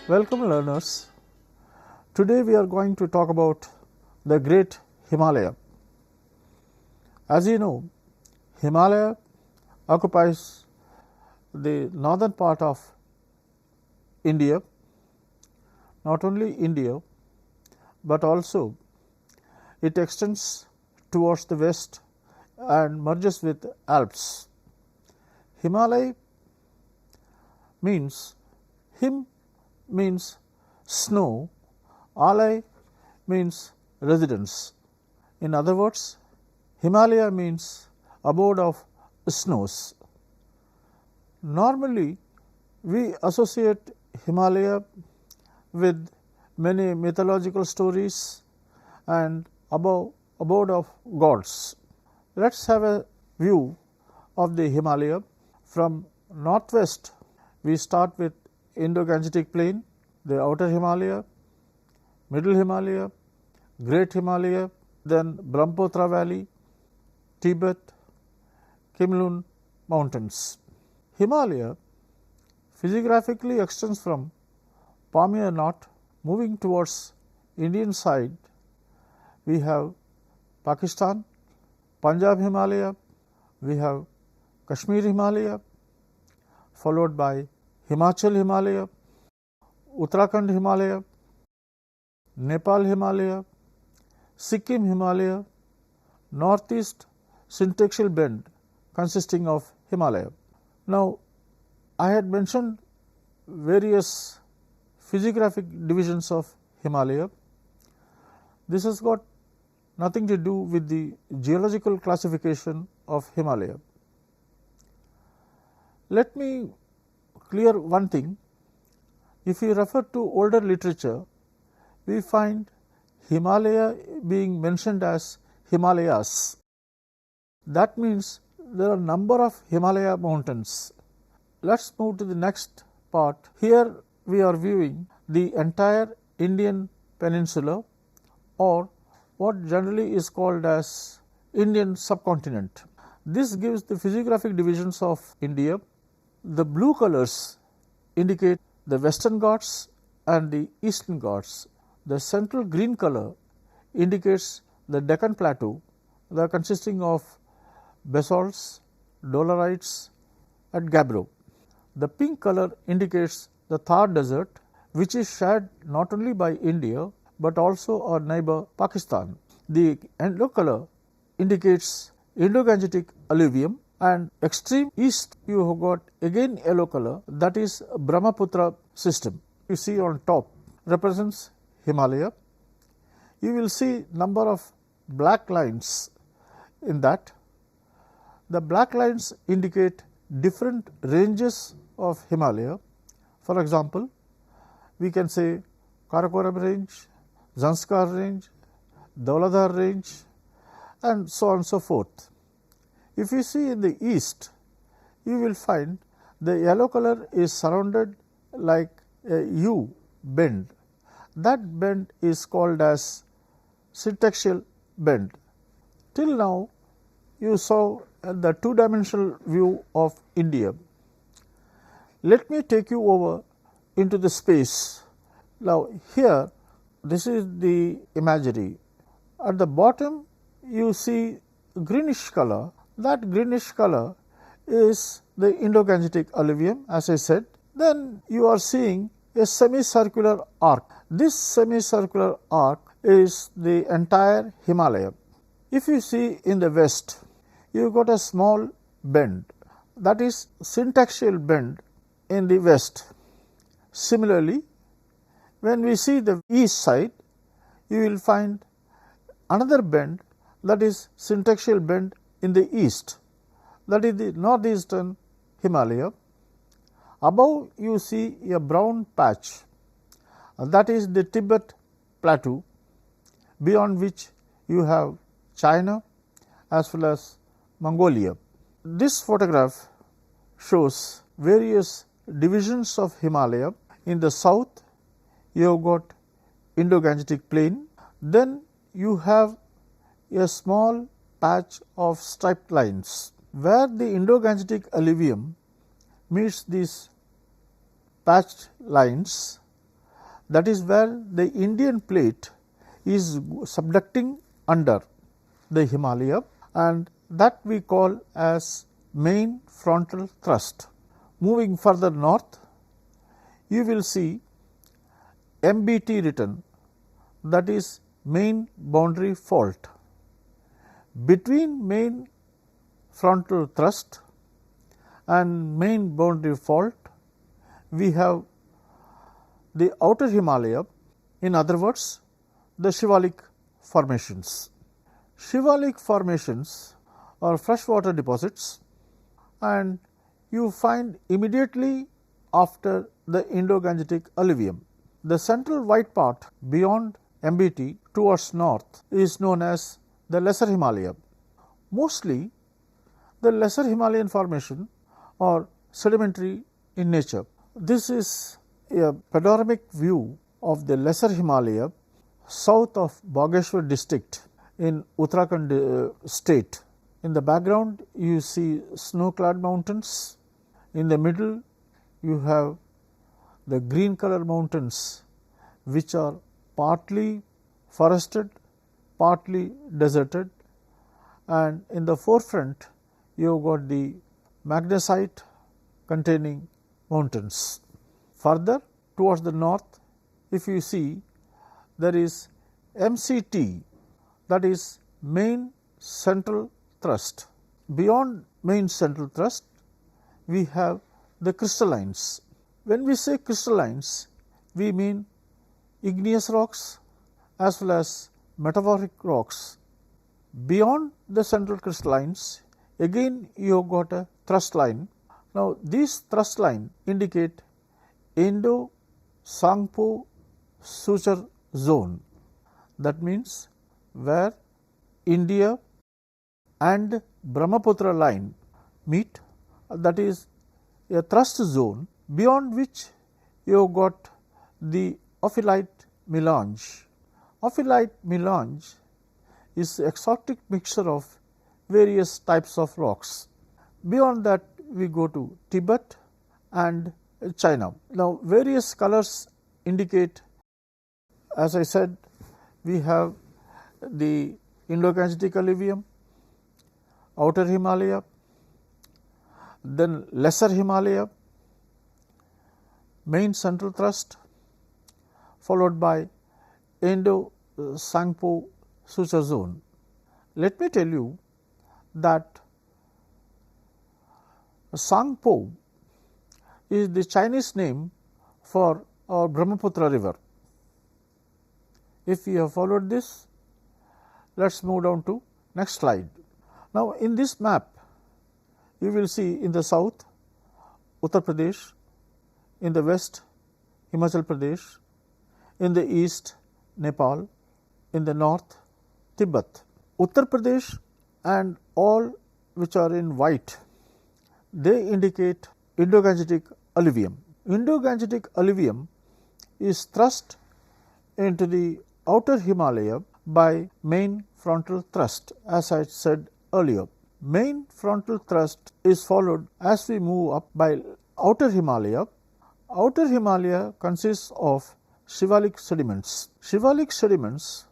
Welcome learners. Today we are going to talk about the great Himalaya. As you know, Himalaya occupies the northern part of India, not only India, but also it extends towards the west and merges with Alps. Himalaya means snow, Alai means residence. In other words, Himalaya means abode of snows. Normally, we associate Himalaya with many mythological stories and abode of gods. Let us have a view of the Himalaya. From northwest, we start with Indo-Gangetic Plain, the outer Himalaya, middle Himalaya, great Himalaya, then Brahmaputra Valley, Tibet, Kimlun mountains. Himalaya physiographically extends from Pamir Knot, moving towards Indian side. We have Pakistan, Punjab Himalaya, we have Kashmir Himalaya, followed by Himachal Himalaya, Uttarakhand Himalaya, Nepal Himalaya, Sikkim Himalaya, northeast syntaxial bend consisting of Himalaya. Now, I had mentioned various physiographic divisions of Himalaya. This has got nothing to do with the geological classification of Himalaya. Let me clear one thing. If we refer to older literature, we find Himalaya being mentioned as Himalayas. That means there are a number of Himalaya mountains. Let us move to the next part. Here we are viewing the entire Indian peninsula, or what generally is called as Indian subcontinent. This gives the physiographic divisions of India. The blue colors indicate the Western Ghats and the Eastern Ghats. The central green color indicates the Deccan Plateau, they are consisting of basalts, dolerites and gabbro. The pink color indicates the Thar Desert, which is shared not only by India but also our neighbor Pakistan. The yellow color indicates Indo-Gangetic alluvium, and extreme east you have got again yellow color, that is Brahmaputra system. You see on top represents Himalaya. You will see number of black lines in that. The black lines indicate different ranges of Himalaya. For example, we can say Karakoram range, Zanskar range, Dauladhar range and so on and so forth. If you see in the east, you will find the yellow color is surrounded like a U bend. That bend is called as syntaxial bend. Till now, you saw the two-dimensional view of India. Let me take you over into the space. Now, here, this is the imagery. At the bottom, you see greenish color. That greenish color is the Indo-Gangetic alluvium, as I said. Then you are seeing a semicircular arc. This semicircular arc is the entire Himalaya. If you see in the west, you got a small bend, that is syntaxial bend in the west. Similarly, when we see the east side, you will find another bend, that is syntaxial bend in the east, that is the northeastern Himalaya. Above you see a brown patch, that is the Tibet plateau, beyond which you have China as well as Mongolia. This photograph shows various divisions of Himalaya. In the south, you have got Indo-Gangetic plain, then you have a small patch of striped lines. Where the Indo-Gangetic alluvium meets these patched lines, that is where the Indian plate is subducting under the Himalaya, and that we call as main frontal thrust. Moving further north, you will see MBT written, that is main boundary fault. Between main frontal thrust and main boundary fault, we have the outer Himalaya, in other words the Shivalik formations. Shivalik formations are freshwater deposits, and you find immediately after the Indo-Gangetic alluvium. The central white part beyond MBT towards north is known as the Lesser Himalaya. Mostly the Lesser Himalayan formation are sedimentary in nature. This is a panoramic view of the Lesser Himalaya south of Bageshwar district in Uttarakhand state. In the background you see snow-clad mountains. In the middle you have the green color mountains, which are partly forested, partly deserted, and in the forefront you have got the magnesite containing mountains. Further towards the north, if you see, there is MCT, that is main central thrust. Beyond main central thrust, we have the crystallines. When we say crystallines, we mean igneous rocks as well as metamorphic rocks. Beyond the central crystallines, again you have got a thrust line. Now, these thrust line indicate Indo-Tsangpo suture zone. That means where India and Brahmaputra line meet, that is a thrust zone, beyond which you have got the ophiolite melange. Ophiolite melange is exotic mixture of various types of rocks. Beyond that we go to Tibet and China. Now, various colors indicate, as I said, we have the Indo-Gangetic alluvium, outer Himalaya, then Lesser Himalaya, main central thrust, followed by Indo-Tsangpo suture zone. Let me tell you that Tsangpo is the Chinese name for our Brahmaputra river. If we have followed this, let us move down to next slide. Now, in this map you will see in the south Uttar Pradesh, in the west Himachal Pradesh, in the east Nepal, in the north Tibet. Uttar Pradesh and all which are in white, they indicate Indo-Gangetic alluvium. Indo-Gangetic alluvium is thrust into the outer Himalaya by main frontal thrust, as I said earlier. Main frontal thrust is followed as we move up by outer Himalaya. Outer Himalaya consists of Shivalik sediments. Shivalik sediments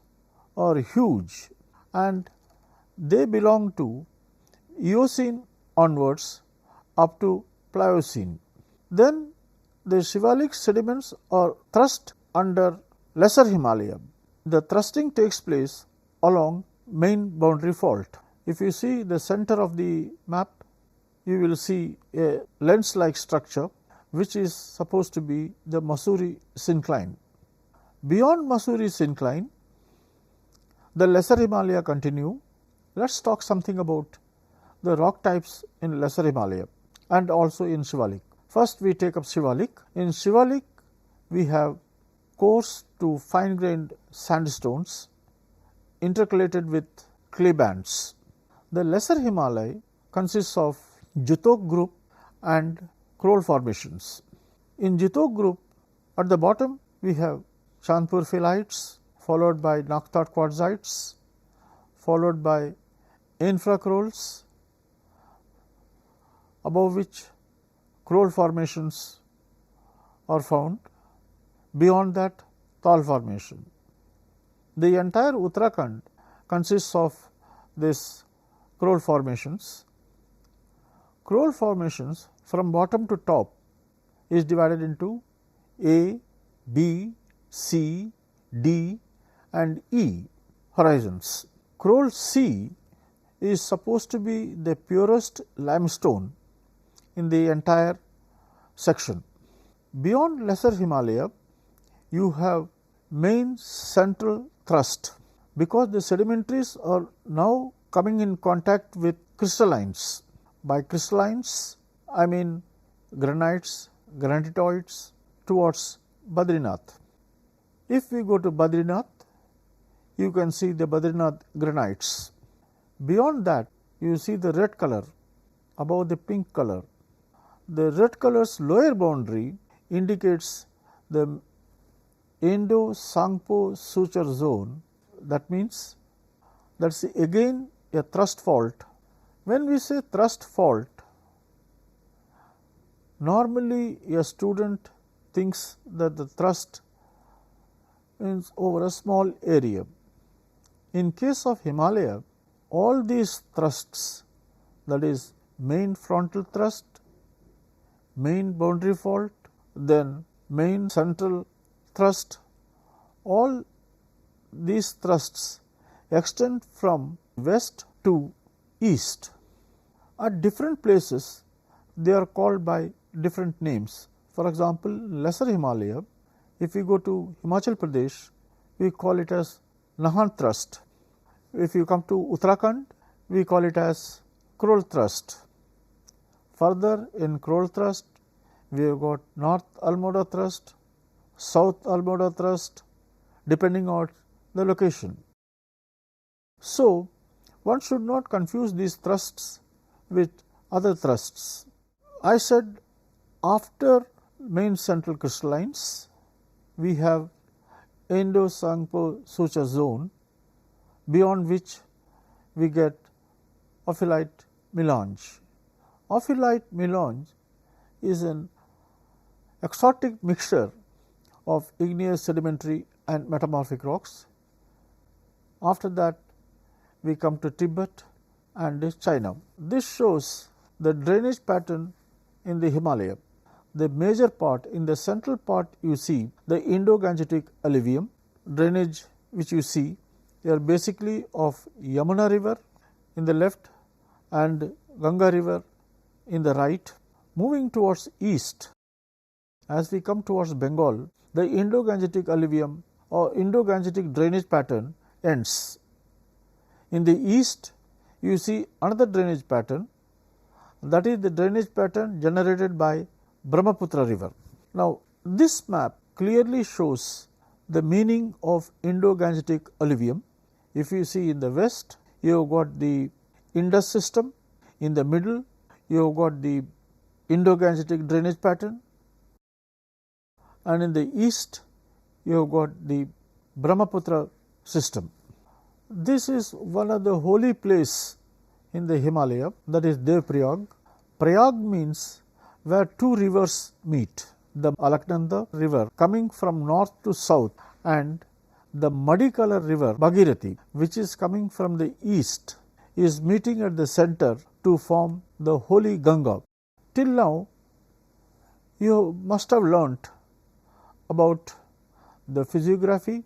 are huge and they belong to Eocene onwards up to Pliocene. Then the Shivalik sediments are thrust under Lesser Himalaya. The thrusting takes place along main boundary fault. If you see the center of the map, you will see a lens-like structure which is supposed to be the Mussoorie syncline. Beyond Mussoorie syncline, the Lesser Himalaya continue. Let us talk something about the rock types in Lesser Himalaya and also in Shivalik. First we take up Shivalik. In Shivalik we have coarse to fine-grained sandstones intercalated with clay bands. The Lesser Himalaya consists of Jutok group and Kroll formations. In Jutok group, at the bottom we have Chandpur phyllites, followed by Nakhtat quartzites, followed by infracrolls, above which Kroll formations are found. Beyond that, Tal Formation. The entire Uttarakhand consists of this Crole formations. Crole formations from bottom to top is divided into A, B, C, D and E horizons. Crole C is supposed to be the purest limestone in the entire section. Beyond Lesser Himalaya, you have main central thrust, because the sedimentaries are now coming in contact with crystallines. By crystallines, I mean granites, granitoids towards Badrinath. If we go to Badrinath, you can see the Badrinath granites. Beyond that, you see the red color above the pink color. The red color's lower boundary indicates the Indo-Sangpo suture zone. That means that's again a thrust fault. When we say thrust fault, normally a student thinks that the thrust is over a small area. In case of Himalaya, all these thrusts, that is main frontal thrust, main boundary fault, then main central thrust, all these thrusts extend from west to east. At different places, they are called by different names. For example, Lesser Himalaya, if we go to Himachal Pradesh, we call it as Nahant thrust. If you come to Uttarakhand, we call it as Crole thrust. Further in Crole thrust, we have got North Almora thrust, South Almora thrust, depending on the location. So, one should not confuse these thrusts with other thrusts. I said after main central crystallines, we have Indo-Sangpo suture zone, beyond which we get ophiolite melange. Ophiolite melange is an exotic mixture of igneous, sedimentary and metamorphic rocks. After that, we come to Tibet and China. This shows the drainage pattern in the Himalaya. The major part, in the central part, you see the Indo-Gangetic alluvium drainage, which you see. They are basically of Yamuna river in the left and Ganga river in the right. Moving towards east, as we come towards Bengal, the Indo-Gangetic alluvium or Indo-Gangetic drainage pattern ends. In the east, you see another drainage pattern, that is the drainage pattern generated by Brahmaputra river. Now, this map clearly shows the meaning of Indo-Gangetic alluvium. If you see in the west, you have got the Indus system, in the middle you have got the Indo-Gangetic drainage pattern, and in the east you have got the Brahmaputra system. This is one of the holy place in the Himalaya, that is Devprayag. Prayag means where two rivers meet, the Alaknanda river coming from north to south and the muddy color river Bhagirathi, which is coming from the east, is meeting at the center to form the holy Ganga. Till now, you must have learnt about the physiography,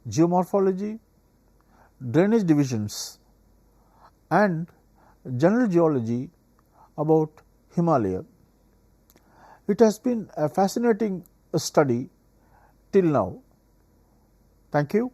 geomorphology, drainage divisions and general geology about Himalaya. It has been a fascinating study till now. Thank you.